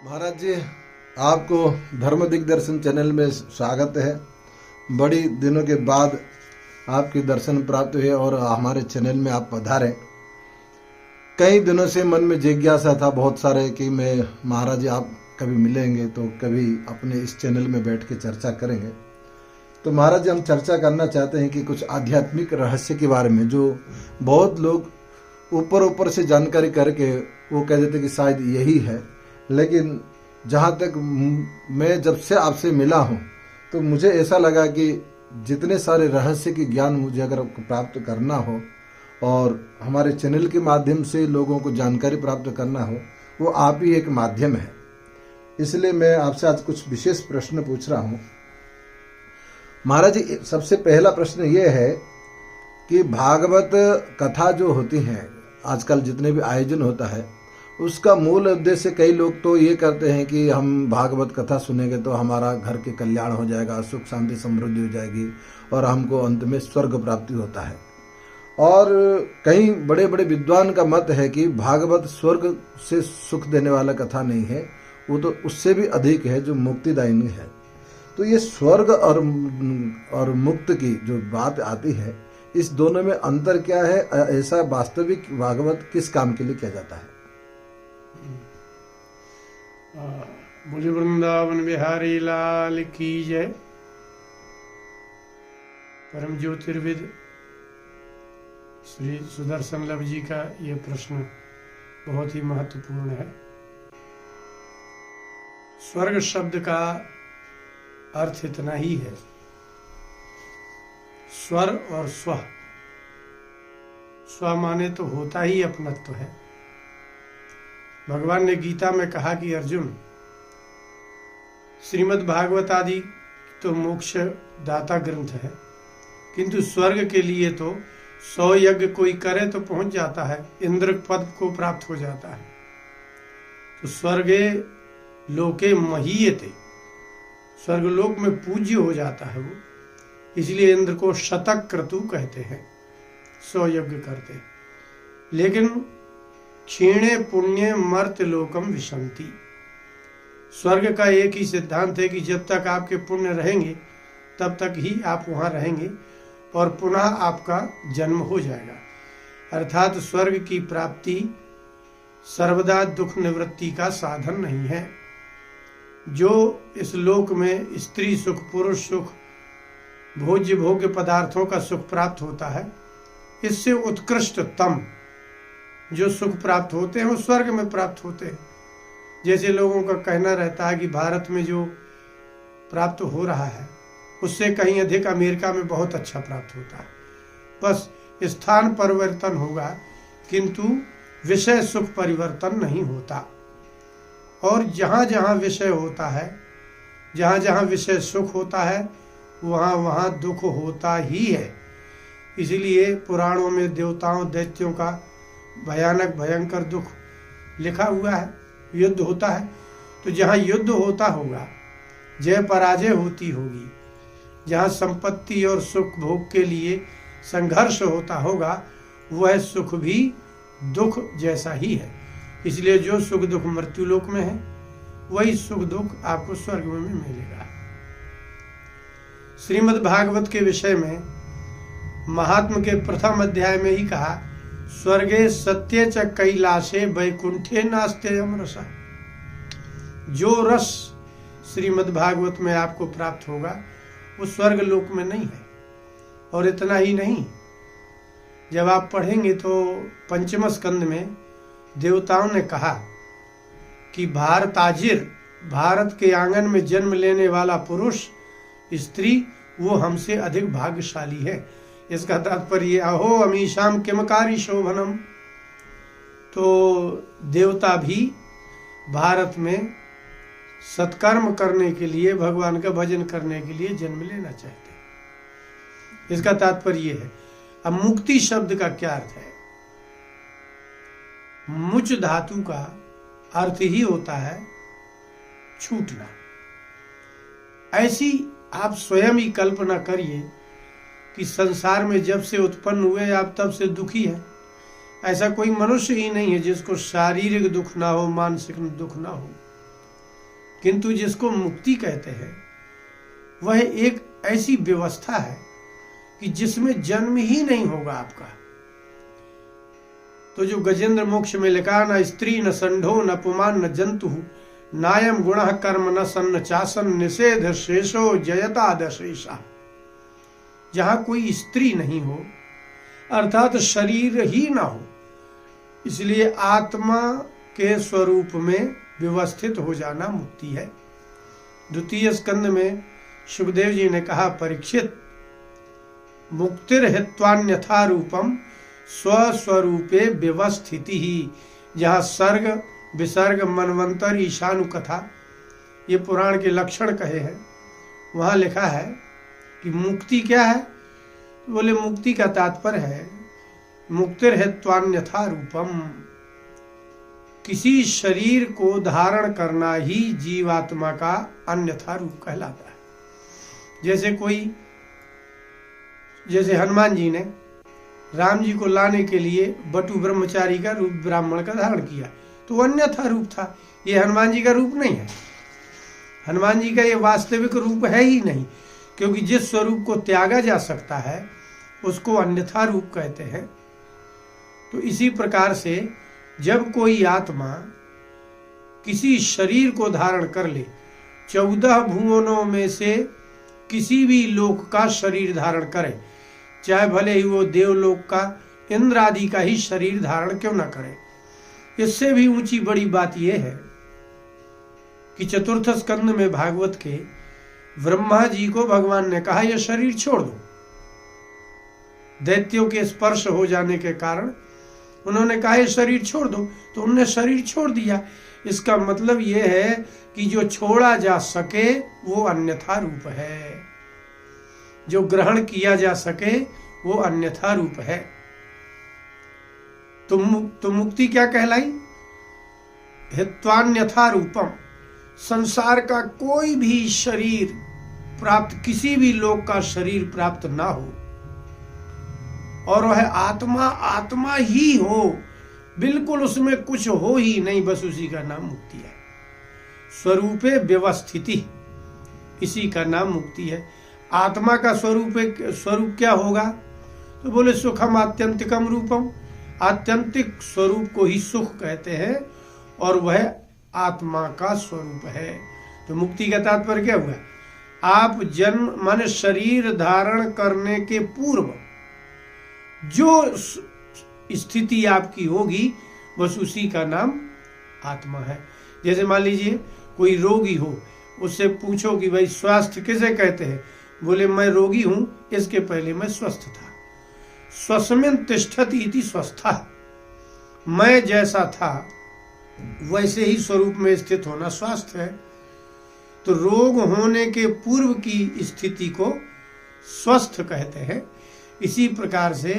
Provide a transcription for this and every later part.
महाराज जी, आपको धर्म दिग्दर्शन चैनल में स्वागत है। बड़ी दिनों के बाद आपके दर्शन प्राप्त हुए और हमारे चैनल में आप पधारे। कई दिनों से मन में जिज्ञासा था बहुत सारे कि मैं महाराज जी आप कभी मिलेंगे तो कभी अपने इस चैनल में बैठ के चर्चा करेंगे। तो महाराज जी, हम चर्चा करना चाहते हैं कि कुछ आध्यात्मिक रहस्य के बारे में, जो बहुत लोग ऊपर ऊपर से जानकारी करके वो कह देते कि शायद यही है, लेकिन जहाँ तक मैं जब से आपसे मिला हूँ तो मुझे ऐसा लगा कि जितने सारे रहस्य के ज्ञान मुझे अगर प्राप्त करना हो और हमारे चैनल के माध्यम से लोगों को जानकारी प्राप्त करना हो, वो आप ही एक माध्यम है। इसलिए मैं आपसे आज कुछ विशेष प्रश्न पूछ रहा हूँ। महाराज जी, सबसे पहला प्रश्न ये है कि भागवत कथा जो होती हैं, आजकल जितने भी आयोजन होता है, उसका मूल उद्देश्य कई लोग तो ये करते हैं कि हम भागवत कथा सुनेंगे तो हमारा घर के कल्याण हो जाएगा, सुख शांति समृद्धि हो जाएगी और हमको अंत में स्वर्ग प्राप्ति होता है। और कई बड़े बड़े विद्वान का मत है कि भागवत स्वर्ग से सुख देने वाला कथा नहीं है, वो तो उससे भी अधिक है, जो मुक्तिदायिनी है। तो ये स्वर्ग और मुक्त की जो बात आती है, इस दोनों में अंतर क्या है? ऐसा वास्तविक भागवत किस काम के लिए किया जाता है? बोले वृंदावन बिहारी लाल की जय। परम ज्योतिर्विद श्री सुदर्शन लव जी का ये प्रश्न बहुत ही महत्वपूर्ण है। स्वर्ग शब्द का अर्थ इतना ही है, स्वर और स्व। स्व माने तो होता ही अपनत्व है। भगवान ने गीता में कहा कि अर्जुन, श्रीमद् भागवत आदि तो मोक्ष दाता ग्रंथ है, किंतु स्वर्ग के लिए तो 100 यज्ञ कोई करे तो पहुंच जाता है, इंद्र पद को प्राप्त हो जाता है। तो स्वर्गे लोके महीयते, स्वर्गलोक में पूज्य हो जाता है वो, इसलिए इंद्र को शतक क्रतु कहते हैं, 100 यज्ञ करते। लेकिन क्षीणे पुण्य मर्त्य लोकम विशंति, स्वर्ग का एक ही सिद्धांत है कि जब तक आपके पुण्य रहेंगे तब तक ही आप वहां रहेंगे और पुनः आपका जन्म हो जाएगा। अर्थात स्वर्ग की प्राप्ति सर्वदा दुख निवृत्ति का साधन नहीं है। जो इस लोक में स्त्री सुख, पुरुष सुख, भोज्य भोग्य पदार्थों का सुख प्राप्त होता है, इससे उत्कृष्टतम जो सुख प्राप्त होते हैं वो स्वर्ग में प्राप्त होते हैं। जैसे लोगों का कहना रहता है कि भारत में जो प्राप्त हो रहा है उससे कहीं अधिक अमेरिका में बहुत अच्छा प्राप्त होता है। बस स्थान परिवर्तन होगा, किंतु विषय सुख परिवर्तन नहीं होता। और जहाँ जहाँ विषय होता है, जहाँ जहाँ विषय सुख होता है, वहाँ वहाँ दुख होता ही है। इसलिए पुराणों में देवताओं दैत्यों का भयानक भयंकर दुख लिखा हुआ है। युद्ध होता है तो जहाँ युद्ध होता होगा, जय पराजय होती होगी, जहाँ संपत्ति और सुख भोग के लिए संघर्ष होता होगा, वह सुख भी दुख जैसा ही है। इसलिए जो सुख दुख मृत्यु लोक में है, वही सुख दुख आपको स्वर्ग में मिलेगा। श्रीमद् भागवत के विषय में महात्म के प्रथम अध्याय में ही कहा, स्वर्गे सत्य च कैलाशे वैकुंठे नास्ते अमरस। जो रस श्रीमद् भागवत में आपको प्राप्त होगा वो स्वर्ग लोक में नहीं है। और इतना ही नहीं, जब आप पढ़ेंगे तो पंचम स्कंद में देवताओं ने कहा कि भारताजिर, भारत के आंगन में जन्म लेने वाला पुरुष स्त्री, वो हमसे अधिक भाग्यशाली है। इसका तात्पर्य अहो अमीशाम किमकारी शोभनम। तो देवता भी भारत में सत्कर्म करने के लिए, भगवान का भजन करने के लिए जन्म लेना चाहते हैं। इसका तात्पर्य है। अब मुक्ति शब्द का क्या अर्थ है? मुच धातु का अर्थ ही होता है छूटना। ऐसी आप स्वयं ही कल्पना करिए कि संसार में जब से उत्पन्न हुए आप तब से दुखी हैं। ऐसा कोई मनुष्य ही नहीं है जिसको शारीरिक दुख ना हो, मानसिक दुख ना हो। किंतु जिसको मुक्ति कहते हैं वह एक ऐसी व्यवस्था है कि जिसमें जन्म ही नहीं होगा आपका। तो जो गजेंद्र मोक्ष में लिखा, न स्त्री न संढो न पुमान न जंतु नायम गुण कर्म न सन्न चासन निषेध शेषो जयता दशेषा, जहां कोई स्त्री नहीं हो अर्थात शरीर ही ना हो, इसलिए आत्मा के स्वरूप में व्यवस्थित हो जाना मुक्ति है। द्वितीय स्कंद में सुखदेव जी ने कहा, परीक्षित मुक्तिर्हित्वान्यथा रूपम स्वस्वरूपे व्यवस्थिति ही, जहाँ सर्ग विसर्ग मनवंतर ईशानु कथा ये पुराण के लक्षण कहे हैं, वहाँ लिखा है कि मुक्ति क्या है। बोले मुक्ति का तात्पर्य है मुक्तिर्हित्वान्यथा रूपम, किसी शरीर को धारण करना ही जीवात्मा का अन्यथा रूप कहलाता है। जैसे हनुमान जी ने राम जी को लाने के लिए बटु ब्रह्मचारी का रूप ब्राह्मण का धारण किया, तो अन्यथा रूप था, ये हनुमान जी का रूप नहीं है। हनुमान जी का ये वास्तविक रूप है ही नहीं, क्योंकि जिस स्वरूप को त्यागा जा सकता है उसको अन्यथा रूप कहते हैं। तो इसी प्रकार से जब कोई आत्मा किसी शरीर को धारण कर ले, 14 भुवनों में से किसी भी लोक का शरीर धारण करे, चाहे भले ही वो देवलोक का इंद्र आदि का ही शरीर धारण क्यों ना करे। इससे भी ऊंची बड़ी बात यह है कि चतुर्थ स्कंद में भागवत के ब्रह्मा जी को भगवान ने कहा यह शरीर छोड़ दो। दैत्यों के स्पर्श हो जाने के कारण उन्होंने कहा ये शरीर छोड़ दो, तो उन्होंने शरीर छोड़ दिया। इसका मतलब यह है कि जो छोड़ा जा सके वो अन्यथा रूप है, जो ग्रहण किया जा सके वो अन्यथा रूप है। तो मुक्ति क्या कहलाई? हित्वान्यथा रूपम, संसार का कोई भी शरीर प्राप्त, किसी भी लोक का शरीर प्राप्त ना हो और वह आत्मा आत्मा ही हो, बिल्कुल उसमें कुछ हो ही नहीं, बस उसी का नाम मुक्ति है। स्वरूपे व्यवस्थिति, इसी का नाम मुक्ति है। आत्मा का स्वरूप क्या होगा? तो बोले सुखम आत्यंतिकम रूपम, आत्यंतिक स्वरूप को ही सुख कहते हैं और वह आत्मा का स्वरूप है। तो मुक्ति का तात्पर्य क्या हुआ? आप जन्म माने शरीर धारण करने के पूर्व जो स्थिति आपकी होगी बस उसी का नाम आत्मा है। जैसे मान लीजिए कोई रोगी हो, उससे पूछो कि भाई स्वास्थ्य किसे कहते हैं? बोले मैं रोगी हूं, इसके पहले मैं स्वस्थ था। स्वस्मिन् तिष्ठति इति स्वस्था, मैं जैसा था वैसे ही स्वरूप में स्थित होना स्वास्थ्य है। तो रोग होने के पूर्व की स्थिति को स्वस्थ कहते हैं। इसी प्रकार से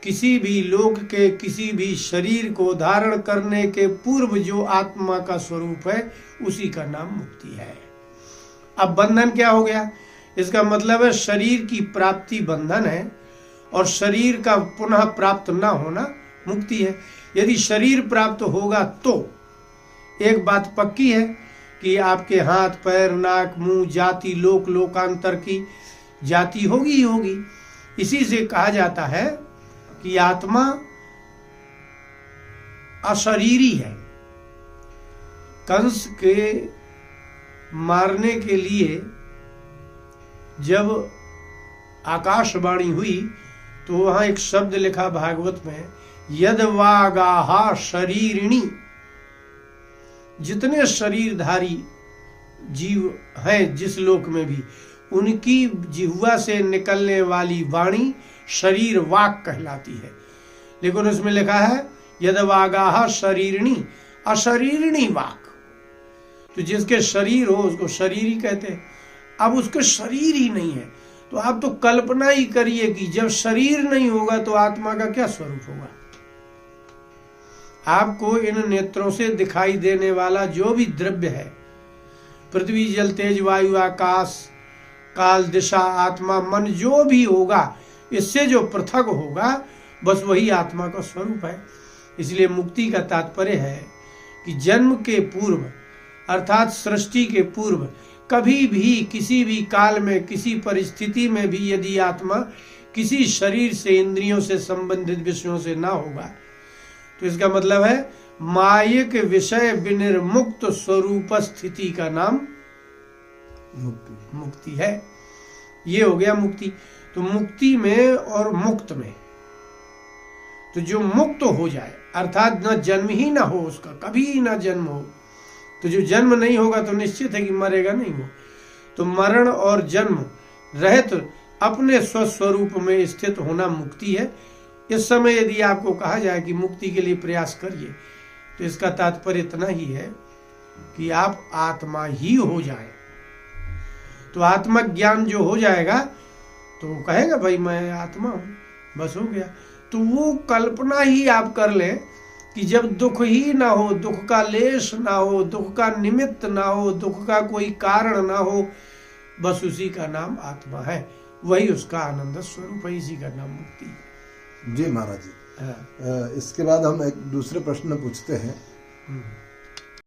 किसी भी लोक के किसी भी शरीर को धारण करने के पूर्व जो आत्मा का स्वरूप है उसी का नाम मुक्ति है। अब बंधन क्या हो गया? इसका मतलब है शरीर की प्राप्ति बंधन है और शरीर का पुनः प्राप्त न होना मुक्ति है। यदि शरीर प्राप्त होगा तो एक बात पक्की है कि आपके हाथ पैर नाक मुंह जाति लोक लोकांतर की जाति होगी ही होगी। इसी से कहा जाता है कि आत्मा अशरीरी है। कंस के मारने के लिए जब आकाशवाणी हुई तो वहां एक शब्द लिखा भागवत में, यद वागाहा शरीरिणी। जितने शरीरधारी जीव हैं जिस लोक में भी, उनकी जिह्वा से निकलने वाली वाणी शरीर वाक कहलाती है। लेकिन उसमें लिखा है यद वागाहा शरीरिणी, अशरीरिणी वाक। तो जिसके शरीर हो उसको शरीर ही कहते हैं। अब उसका शरीर ही नहीं है तो आप तो कल्पना ही करिए कि जब शरीर नहीं होगा तो आत्मा का क्या स्वरूप होगा। आपको इन नेत्रों से दिखाई देने वाला जो भी द्रव्य है, पृथ्वी जल तेज वायु आकाश काल दिशा आत्मा मन जो भी होगा, इससे जो पृथक होगा बस वही आत्मा का स्वरूप है। इसलिए मुक्ति का तात्पर्य है कि जन्म के पूर्व अर्थात सृष्टि के पूर्व कभी भी किसी भी काल में किसी परिस्थिति में भी यदि आत्मा किसी शरीर से इंद्रियों से संबंधित विषयों से ना होगा तो इसका मतलब है मायिक विषय विनिर्मुक्त स्वरूप स्थिति का नाम मुक्ति है। ये हो गया मुक्ति। तो मुक्ति में और मुक्त में, तो जो मुक्त हो जाए अर्थात न जन्म ही ना हो, उसका कभी ना जन्म हो, तो जो जन्म नहीं होगा तो निश्चित है कि मरेगा नहीं वो। तो मरण और जन्म रहित अपने स्वस्वरूप में स्थित होना मुक्ति है। इस समय यदि आपको कहा जाए कि मुक्ति के लिए प्रयास करिए तो इसका तात्पर्य इतना ही है कि आप आत्मा ही हो जाए। तो आत्मक ज्ञान जो हो जाएगा तो वो कहेगा भाई मैं आत्मा हूं, बस हो गया। तो वो कल्पना ही आप कर लें कि जब दुख ही ना हो, दुख का लेश ना हो, दुख का निमित्त ना हो, दुख का कोई कारण ना हो, बस उसी का नाम आत्मा है, वही उसका आनंद स्वरूप है, इसी का नाम मुक्ति है। जी महाराज जी। इसके बाद हम एक दूसरे प्रश्न पूछते हैं।